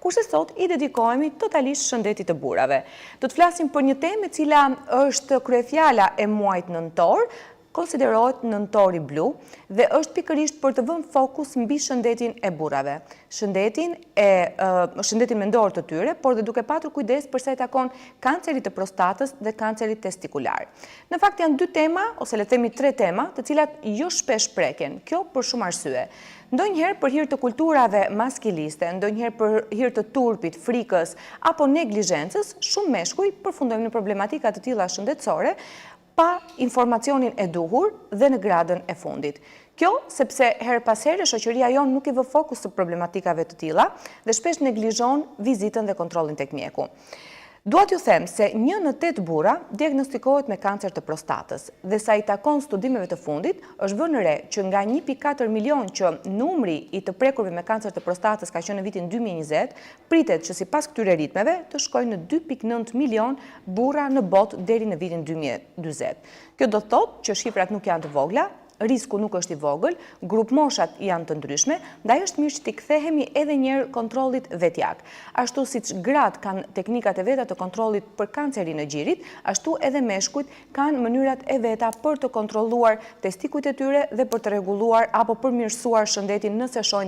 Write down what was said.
kurse sot i dedikohemi totalisht shëndetit të burrave. Do të flasim për një temë e cila është kryefjala e muajit nëntor, konsiderohet nëntori blu dhe është pikërisht për të vënë fokus mbi shëndetin e burrave. Shëndetin mendor të tyre, por dhe duke patur kujdes për sa i takon kancerit të prostatës dhe kancerit testikular. Në fakt janë dy tema, ose le të themi tre tema, të cilat jo shpesh preken, kjo për shumë arsye. Ndonjëherë për hir të kulturave maskiliste, ndonjëherë për hir të turpit, frikës apo neglizhencës, shumë meshkuj përfundojnë në problematika të tilla shëndetësore, pa informacionin e duhur dhe në gradën e fundit. Kjo sepse her pas here shoqëria jonë nuk i vë fokus të problematikave të tilla dhe shpesh neglizhon vizitën dhe kontrollin tek mjeku. Dua t'ju them se 1 në 8 burra diagnostikohet me kancer të prostatës dhe sa i takon studimeve të fundit, është vënë re që nga 1.4 milion që numri i të prekurve me kancer të prostatës ka qenë në vitin 2020, pritet që sipas këtyre ritmeve të shkojnë në 2.9 milion burra në botë deri në vitin 2040. Kjo do të thotë që shifrat nuk janë të vogla, risku nuk është i vogël, grupmoshat janë të ndryshme, ndaj është mirë që t'i kthehemi edhe njerë kontrollit vetjak. Ashtu siç gratë kanë teknikat e veta të kontrollit për kancerin e gjirit, ashtu edhe meshkujt kanë mënyrat e veta për të kontrolluar testikujt e tyre dhe për të rregulluar apo përmirësuar shëndetin nëse shohin